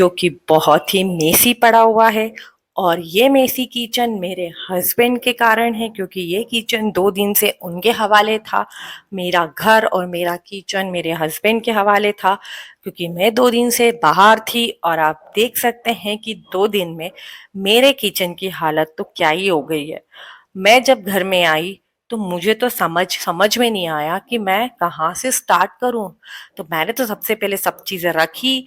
जो कि बहुत ही मेसी पड़ा हुआ है। और ये मेसी किचन मेरे हस्बैंड के कारण है, क्योंकि ये किचन 2 दिन से उनके हवाले था। मेरा घर और मेरा किचन मेरे हस्बैंड के हवाले था, क्योंकि मैं 2 दिन से बाहर थी। और आप देख सकते हैं कि 2 दिन में मेरे किचन की हालत तो क्या ही हो गई है। मैं जब घर में आई तो मुझे तो समझ समझ में नहीं आया कि मैं कहाँ से स्टार्ट करूं। तो मैंने तो सबसे पहले सब चीजें रखी,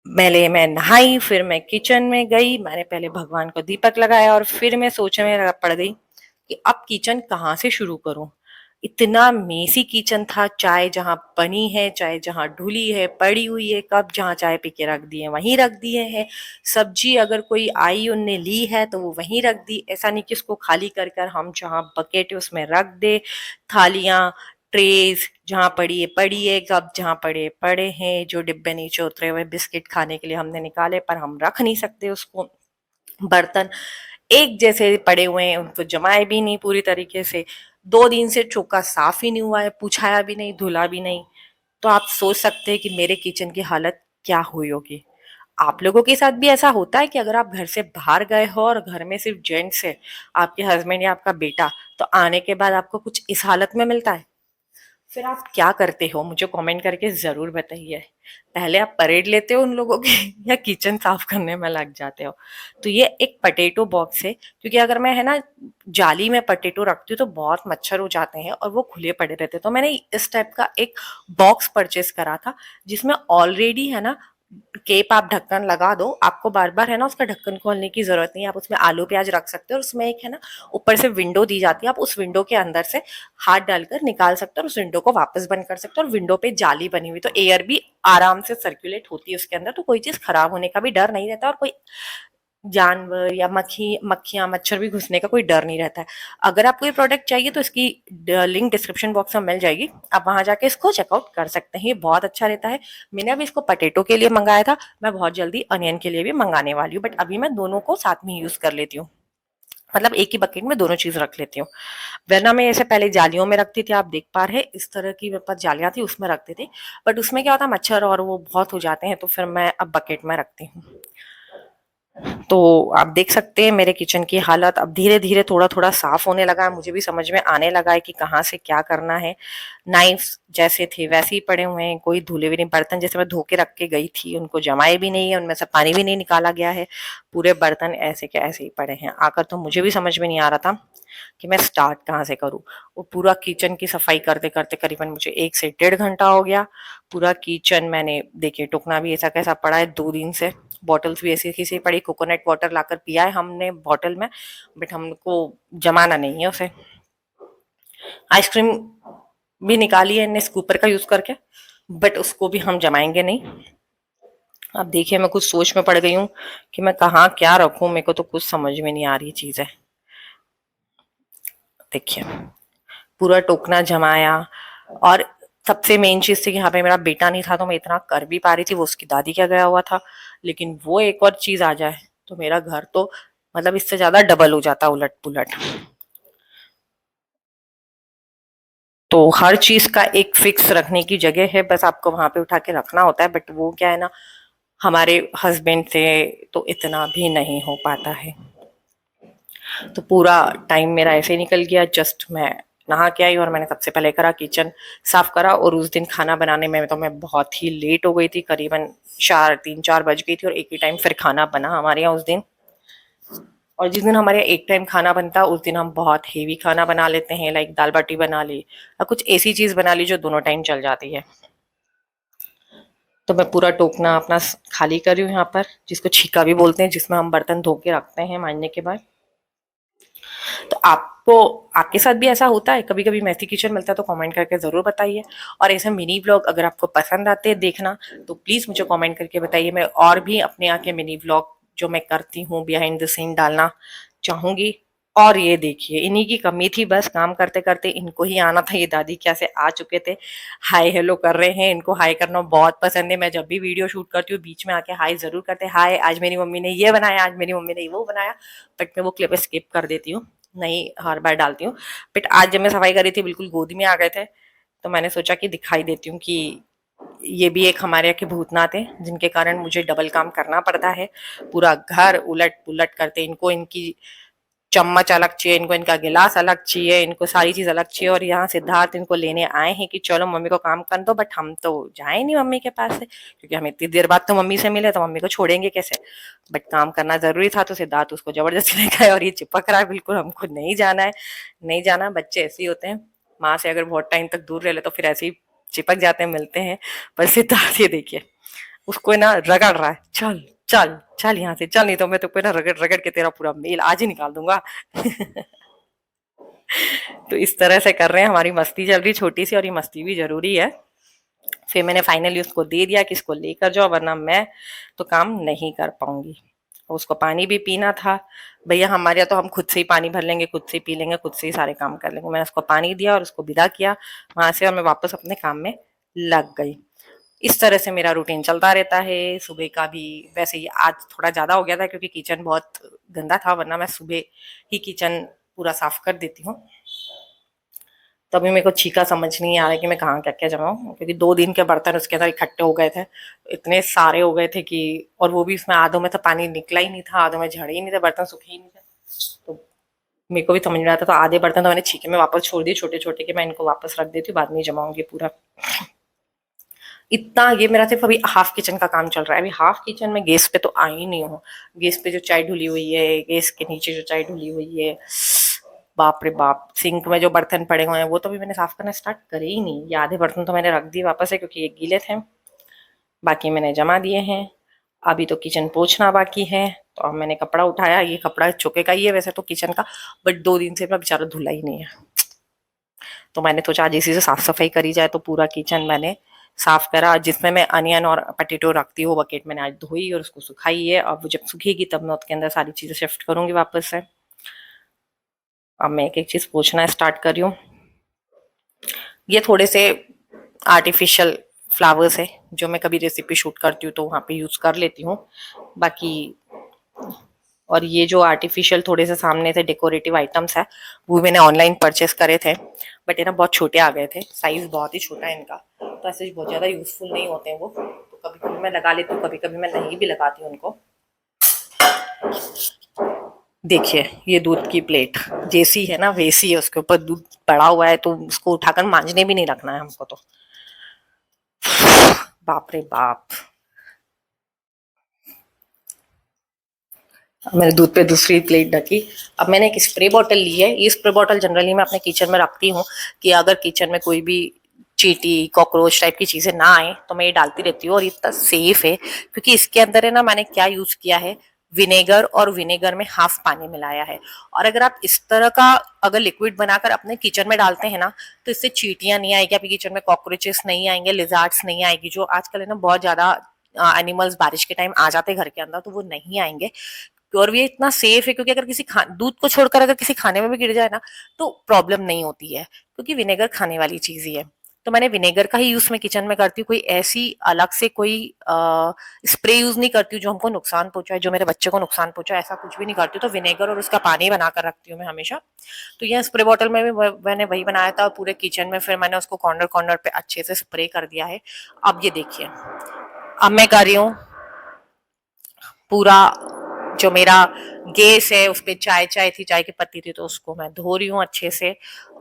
मैं नहाई, फिर मैं किचन में गई, मैंने पहले भगवान को दीपक लगाया और फिर मैं सोचने में पड़ गई कि अब किचन कहाँ से शुरू करूं। इतना मेसी किचन था, चाय जहां बनी है, चाय जहां ढुली है, पड़ी हुई है, कप जहां चाय पी के रख दिए वहीं रख दिए हैं, सब्जी अगर कोई आई उनने ली है तो वो वहीं रख दी। ऐसा नहीं कि उसको खाली कर कर हम जहां बकेट है उसमें रख दे। थालियां, ट्रेज जहां पड़ी है, कप जहां पड़े पड़े हैं, जो डिब्बे नीचे उतरे हुए बिस्किट खाने के लिए हमने निकाले पर हम रख नहीं सकते उसको। बर्तन एक जैसे पड़े हुए हैं, उनको जमाए भी नहीं पूरी तरीके से। 2 दिन से चौका साफ ही नहीं हुआ है, पुछाया भी नहीं, धुला भी नहीं। तो आप सोच सकते हैं कि मेरे किचन की हालत क्या हुई होगी। आप लोगों के साथ भी ऐसा होता है कि अगर आप घर से बाहर गए हो और घर में सिर्फ जेंट्स है, आपके हस्बैंड या आपका बेटा, तो आने के बाद आपको कुछ इस हालत में मिलता है? फिर आप क्या करते हो मुझे कमेंट करके जरूर बताइए। पहले आप परेड लेते हो उन लोगों की या किचन साफ करने में लग जाते हो? तो ये एक पटेटो बॉक्स है, क्योंकि अगर मैं है ना जाली में पटेटो रखती हूँ तो बहुत मच्छर हो जाते हैं और वो खुले पड़े रहते हैं। तो मैंने इस टाइप का एक बॉक्स परचेस करा था, जिसमें ऑलरेडी है ना केप, आप ढक्कन लगा दो, आपको बार बार है ना उसका ढक्कन खोलने की जरूरत नहीं है। आप उसमें आलू प्याज रख सकते हो और उसमें एक है ना ऊपर से विंडो दी जाती है, आप उस विंडो के अंदर से हाथ डालकर निकाल सकते हो और उस विंडो को वापस बंद कर सकते हो। और विंडो पे जाली बनी हुई तो एयर भी आराम से सर्कुलेट होती है उसके अंदर, तो कोई चीज खराब होने का भी डर नहीं रहता और कोई जानवर या मक्खियां मच्छर भी घुसने का कोई डर नहीं रहता है। अगर आपको ये प्रोडक्ट चाहिए तो इसकी लिंक डिस्क्रिप्शन बॉक्स में मिल जाएगी, आप वहां जाके इसको चेकआउट कर सकते हैं। ये बहुत अच्छा रहता है। मैंने अभी इसको पटेटो के लिए मंगाया था, मैं बहुत जल्दी अनियन के लिए भी मंगाने वाली हूँ, बट अभी मैं दोनों को साथ में यूज कर लेती हूँ। मतलब एक ही बकेट में दोनों चीज रख लेती हूँ। वरना मैं ऐसे पहले जालियों में रखती थी, आप देख पा रहे हैं इस तरह की मेरे पास जालियां थी उसमें रखते थे। बट उसमें क्या होता है मच्छर और वो बहुत हो जाते हैं, तो फिर मैं अब बकेट में रखती हूँ। तो आप देख सकते हैं मेरे किचन की हालत अब धीरे धीरे थोड़ा थोड़ा साफ होने लगा है, मुझे भी समझ में आने लगा है कि कहाँ से क्या करना है। नाइफ्स जैसे थे वैसे ही पड़े हुए हैं, कोई धुले भी नहीं। बर्तन जैसे मैं धो के रख के गई थी उनको जमाए भी नहीं है, उनमें से पानी भी नहीं निकाला गया है, पूरे बर्तन ऐसे के ऐसे ही पड़े हैं। आकर तो मुझे भी समझ में नहीं आ रहा था कि मैं स्टार्ट कहाँ से करूँ। वो पूरा किचन की सफाई करते करते करीबन मुझे 1 से 1.5 घंटा हो गया। पूरा किचन मैंने देखिए, टुकना भी ऐसा कैसा पड़ा है 2 दिन से, बॉटल्स भी ऐसी कैसी पड़ी। कोकोनट वाटर लाकर पिया है हमने बॉटल में, बट हमको जमाना नहीं है उसे। आइसक्रीम भी निकाली है इनने स्कूपर का यूज करके, बट उसको भी हम जमाएंगे नहीं। अब देखिए मैं कुछ सोच में पड़ गई हूँ कि मैं कहाँ क्या रखूं, मेरे को तो कुछ समझ में नहीं आ रही चीजें। देखिए पूरा टोकना जमाया। और सबसे मेन चीज थी कि यहाँ पे मेरा बेटा नहीं था तो मैं इतना कर भी पा रही थी, वो उसकी दादी क्या गया हुआ था। लेकिन वो एक और चीज आ जाए तो मेरा घर तो मतलब इससे ज्यादा डबल हो जाता उलट पुलट। तो हर चीज का एक फिक्स रखने की जगह है, बस आपको वहां पे उठा के रखना होता है। बट वो क्या है ना, हमारे हस्बैंड से तो इतना भी नहीं हो पाता है। तो पूरा टाइम मेरा ऐसे ही निकल गया। जस्ट मैं नहा के आई और मैंने सबसे पहले करा किचन साफ करा। और उस दिन खाना बनाने में तो मैं बहुत ही लेट हो गई थी, करीबन 3-4 बज गई थी। और एक ही टाइम फिर खाना बना हमारे यहाँ उस दिन। और जिस दिन हमारे यहाँ एक टाइम खाना बनता है उस दिन हम बहुत हेवी खाना बना लेते हैं, लाइक दाल बाटी बना ली या कुछ ऐसी चीज बना ली जो दोनों टाइम चल जाती है। तो मैं पूरा टोकना अपना खाली कर रही हूँ यहाँ पर, जिसको छीका भी बोलते हैं, जिसमें हम बर्तन धो के रखते हैं मांजने के बाद। तो आपको आपके साथ भी ऐसा होता है? कभी कभी मैसी किचन मिलता है तो कमेंट करके जरूर बताइए। और ऐसे मिनी व्लॉग अगर आपको पसंद आते हैं देखना तो प्लीज मुझे कमेंट करके बताइए। मैं और भी अपने यहाँ के मिनी व्लॉग जो मैं करती हूँ बिहाइंड द सीन डालना चाहूंगी। और ये देखिए इन्हीं की कमी थी, बस काम करते करते इनको ही आना था। ये दादी क्या से आ चुके थे, हाय हेलो कर रहे हैं। इनको हाय करना बहुत पसंद है। मैं जब भी वीडियो शूट करती हूँ बीच में आके हाय जरूर करते हैं, हाय आज मेरी मम्मी ने ये बनाया, आज मेरी मम्मी ने वो बनाया। बट मैं वो क्लिप स्किप कर देती हूँ, नहीं हर बार डालती हूँ। बट आज जब मैं सफाई कर रही थी बिल्कुल गोद में आ गए थे, तो मैंने सोचा कि दिखाई देती हूँ कि ये भी एक हमारे यहाँ के भूतनाथ है जिनके कारण मुझे डबल काम करना पड़ता है। पूरा घर उलट पुलट करते, इनको इनकी चम्मच अलग चाहिए, इनको इनका गिलास अलग चाहिए, इनको सारी चीज अलग चाहिए। और यहाँ सिद्धार्थ इनको लेने आए हैं कि चलो मम्मी को काम कर दो, बट हम तो जाए नहीं मम्मी के पास से, क्योंकि हम इतनी देर बाद तो मम्मी से मिले, तो मम्मी को छोड़ेंगे कैसे। बट काम करना जरूरी था, तो सिद्धार्थ उसको जबरदस्ती लेकर आया और ये चिपक रहा है बिल्कुल, हमको नहीं जाना है, नहीं जाना। बच्चे ऐसे ही होते हैं, माँ से अगर बहुत टाइम तक दूर रह ले तो फिर ऐसे ही चिपक जाते हैं, मिलते हैं। पर सिद्धार्थ ये देखिए, उसको ना रगड़ रहा है, चल चल चल यहाँ से चल, नहीं तो मैं तुमको ना रगड़ रगड़ के तेरा पूरा मेल आज ही निकाल दूंगा। तो इस तरह से कर रहे हैं, हमारी मस्ती चल रही छोटी सी, और ये मस्ती भी जरूरी है। फिर मैंने फाइनली उसको दे दिया कि इसको लेकर जाओ, वरना मैं तो काम नहीं कर पाऊंगी। उसको पानी भी पीना था। भैया हमारे यहाँ तो हम खुद से ही पानी भर लेंगे, खुद से ही पी लेंगे, खुद से ही सारे काम कर लेंगे। मैंने उसको पानी दिया और उसको विदा किया वहां से, और मैं वापस अपने काम में लग गई। इस तरह से मेरा रूटीन चलता रहता है सुबह का भी। वैसे ही आज थोड़ा ज्यादा हो गया था क्योंकि किचन बहुत गंदा था, वरना मैं सुबह ही किचन पूरा साफ कर देती हूँ। तभी मेरे को छीका समझ नहीं आ रहा है कि मैं कहाँ क्या क्या जमाऊँ, क्योंकि 2 दिन के बर्तन उसके अंदर इकट्ठे हो गए थे, इतने सारे हो गए थे कि, और वो भी इसमें आधों में तो पानी निकला ही नहीं था, आधों में झड़े ही नहीं थे, बर्तन सूखे ही नहीं थे। तो मेरे को भी समझ में आता, तो आधे बर्तन तो मैंने छीके में वापस छोड़ दिए छोटे छोटे, कि मैं इनको वापस रख देती हूँ, बाद में जमाऊंगी पूरा। इतना ये मेरा सिर्फ अभी हाफ किचन का काम चल रहा है। अभी हाफ किचन में गैस पे तो आई ही नहीं हूँ। गैस पे जो चाय ढुली हुई है, गैस के नीचे जो चाय ढुली हुई है, बाप रे बाप। सिंक में जो बर्तन पड़े हुए हैं वो तो भी मैंने साफ करना स्टार्ट करे ही नहीं। ये आधे बर्तन तो मैंने रख दिए वापस है, क्योंकि ये गीले थे, बाकी मैंने जमा दिए हैं। अभी तो किचन पोछना बाकी है, तो अब मैंने कपड़ा उठाया। ये कपड़ा चुके का ही है वैसे तो किचन का, बट 2 दिन से मैं बेचारा धुला ही नहीं है। तो मैंने सोचा आज इसी से साफ सफाई करी जाए, तो पूरा किचन मैंने साफ करा। जिसमें मैं अनियन और पटेटो रखती हूँ, बकेट मैंने आज धोई और उसको सुखाई है। अब वो जब सूखेगी तब मैं उसके अंदर सारी चीजें शिफ्ट करूंगी वापस से। अब मैं एक एक चीज पोछना स्टार्ट कर रही हूँ। ये थोड़े से आर्टिफिशियल फ्लावर्स है जो मैं कभी रेसिपी शूट करती हूँ तो वहां पे यूज कर लेती हूँ, बाकी। और ये जो आर्टिफिशियल थोड़े से सामने से डेकोरेटिव आइटम्स है, वो मैंने ऑनलाइन परचेस करे थे, बट ये ना बहुत छोटे आ गए थे, साइज बहुत ही छोटा है इनका, तो ऐसे बहुत ज्यादा यूजफुल नहीं होते हैं वो। तो कभी कभी मैं लगा लेती हूँ, कभी कभी मैं नहीं भी लगाती हूँ उनको। देखिए ये दूध की प्लेट जैसी है ना वैसी है, उसके ऊपर दूध पड़ा हुआ है, तो उसको उठाकर मांजने भी नहीं रखना है हमको तो। बाप रे बाप। मैंने दूध पे दूसरी प्लेट ढकी। अब मैंने एक स्प्रे बॉटल ली है। ये स्प्रे बॉटल जनरली मैं अपने किचन में रखती हूँ कि अगर किचन में कोई भी चींटी कॉकरोच टाइप की चीजें ना आए तो मैं ये डालती रहती हूँ। और इतना सेफ है क्योंकि इसके अंदर है ना, मैंने क्या यूज किया है, विनेगर, और विनेगर में हाफ पानी मिलाया है। और अगर आप इस तरह का अगर लिक्विड बनाकर अपने किचन में डालते हैं ना, तो इससे चींटियां नहीं आएगी, आपके किचन में कॉकरोचेस नहीं आएंगे, लिजार्ड्स नहीं आएगी, जो आजकल है ना बहुत ज्यादा एनिमल्स बारिश के टाइम आ जाते हैं घर के अंदर, तो वो नहीं आएंगे। और ये इतना सेफ है क्योंकि अगर किसी दूध को छोड़कर अगर किसी खाने में भी गिर जाए ना, तो प्रॉब्लम नहीं होती है, क्योंकि विनेगर खाने वाली चीज ही है। तो मैंने विनेगर का ही यूज मैं किचन में करती हूँ। कोई ऐसी अलग से कोई स्प्रे यूज नहीं करती हूँ जो हमको नुकसान पहुंचाए, जो मेरे बच्चे को नुकसान पहुंचाए, ऐसा कुछ भी नहीं करती हूँ। तो विनेगर और उसका पानी बनाकर रखती हूँ मैं हमेशा। तो यह स्प्रे बॉटल में भी मैंने वही बनाया था, पूरे किचन में फिर मैंने उसको कॉर्नर कॉर्नर पे अच्छे से स्प्रे कर दिया है। अब ये देखिए, अब मैं कर रही हूँ पूरा जो मेरा गैस है उस पे चाय चाय थी, चाय की पत्ती थी, तो उसको मैं धो रही हूँ अच्छे से।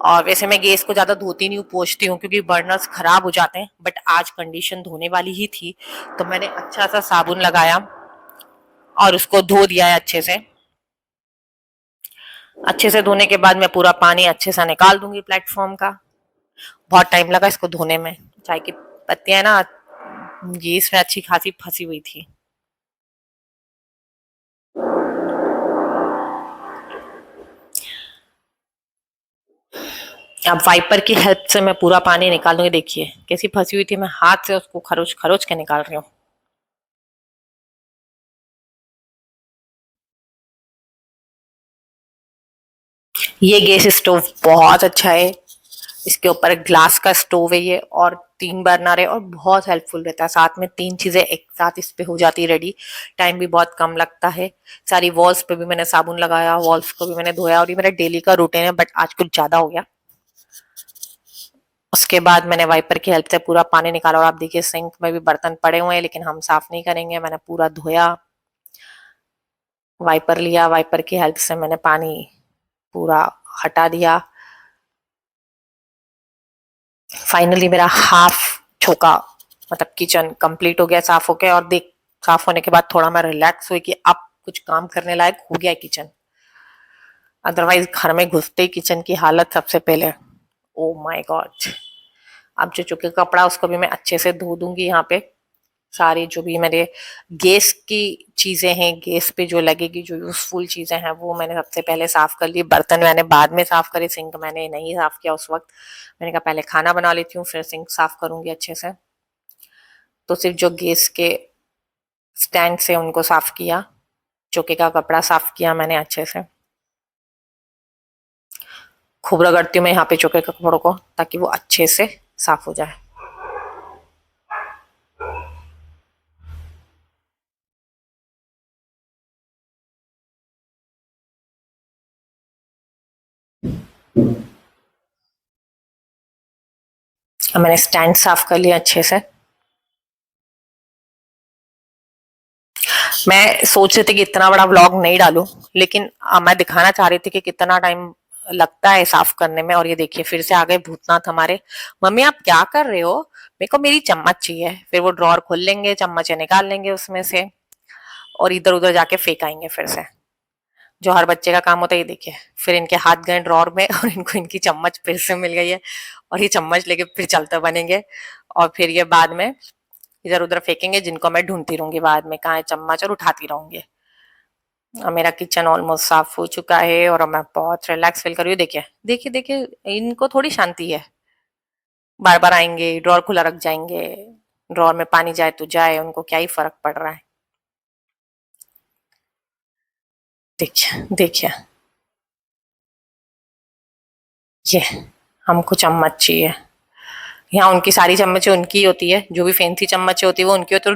और वैसे मैं गैस को ज्यादा धोती नहीं हूँ, पोंछती हूँ, क्योंकि बर्नर्स खराब हो जाते हैं। बट आज कंडीशन धोने वाली ही थी, तो मैंने अच्छा सा साबुन लगाया और उसको धो दिया है अच्छे से। अच्छे से धोने के बाद मैं पूरा पानी अच्छे से निकाल दूंगी प्लेटफॉर्म का। बहुत टाइम लगा इसको धोने में। चाय की पत्तियां ना गैस में अच्छी खासी फंसी हुई थी। अब वाइपर की हेल्प से मैं पूरा पानी निकाल दूंगी। देखिए कैसी फंसी हुई थी, मैं हाथ से उसको खरोच खरोच के निकाल रही हूँ। ये गैस स्टोव बहुत अच्छा है। इसके ऊपर ग्लास का स्टोव है ये, और 3 बर्नर है, और बहुत हेल्पफुल रहता है। साथ में 3 चीजें एक साथ इस पे हो जाती है रेडी। टाइम भी बहुत कम लगता है। सारी वॉल्स पे भी मैंने साबुन लगाया, वॉल्स को भी मैंने धोया, और ये मेरा डेली का रूटीन है, बट आज कुछ ज्यादा हो गया। उसके बाद मैंने वाइपर की हेल्प से पूरा पानी निकाला और आप देखिए सिंक में भी बर्तन पड़े हुए हैं, लेकिन हम साफ नहीं करेंगे। मैंने पूरा धोया, वाइपर लिया, वाइपर की हेल्प से मैंने पानी पूरा हटा दिया। फाइनली मेरा हाफ छोका मतलब किचन कंप्लीट हो गया साफ होके। और देख, साफ होने के बाद थोड़ा मैं रिलैक्स हुई कि अब कुछ काम करने लायक हो गया किचन। अदरवाइज घर में घुसते ही किचन की हालत सबसे पहले, ओ माय गॉड। अब जो चुके कपड़ा उसको भी मैं अच्छे से धो दूंगी। यहाँ पे सारी जो भी मेरे गैस की चीजें हैं, गैस पे जो लगेगी, जो यूजफुल चीजें हैं, वो मैंने सबसे पहले साफ कर ली। बर्तन मैंने बाद में साफ करे, सिंक मैंने नहीं साफ किया उस वक्त। मैंने कहा पहले खाना बना लेती हूँ फिर सिंक साफ करूंगी अच्छे से। तो सिर्फ जो गैस के स्टैंड से उनको साफ किया, चौके का कपड़ा साफ किया मैंने अच्छे से। खूब रगड़ती हूँ मैं यहाँ पे चौके के कपड़ों को ताकि वो अच्छे से साफ हो जाए। अब मैंने स्टैंड साफ कर लिया अच्छे से। मैं सोच रही थी कि इतना बड़ा व्लॉग नहीं डालूं, लेकिन मैं दिखाना चाह रही थी कि कितना टाइम लगता है साफ करने में। और ये देखिए फिर से आ गए भूतनाथ हमारे। मम्मी आप क्या कर रहे हो? मेरे को मेरी चम्मच चाहिए। फिर वो ड्रॉर खोल लेंगे, चम्मच निकाल लेंगे उसमें से और इधर उधर जाके फेंक आएंगे फिर से। जो हर बच्चे का काम होता है। ये देखिए फिर इनके हाथ गए ड्रॉर में और इनको इनकी चम्मच फिर से मिल गई है और ये चम्मच लेके फिर चलते बनेंगे। और फिर ये बाद में इधर उधर फेंकेंगे, जिनको मैं ढूंढती रहूंगी बाद में कहाँ है चम्मच और उठाती रहूंगी। और मेरा किचन ऑलमोस्ट साफ हो चुका है और अब मैं बहुत रिलैक्स फील कर रही हूँ। देखिए देखिए देखिए, इनको थोड़ी शांति है। बार बार आएंगे, ड्रॉर खुला रख जाएंगे, ड्रॉर में पानी जाए तो जाए, उनको क्या ही फर्क पड़ रहा है। देखिए देखिए, ये हमको चम्मच चाहिए। यहाँ उनकी सारी चम्मचें उनकी होती है, जो भी फैंसी चम्मचें होती है वो उनकी होती है।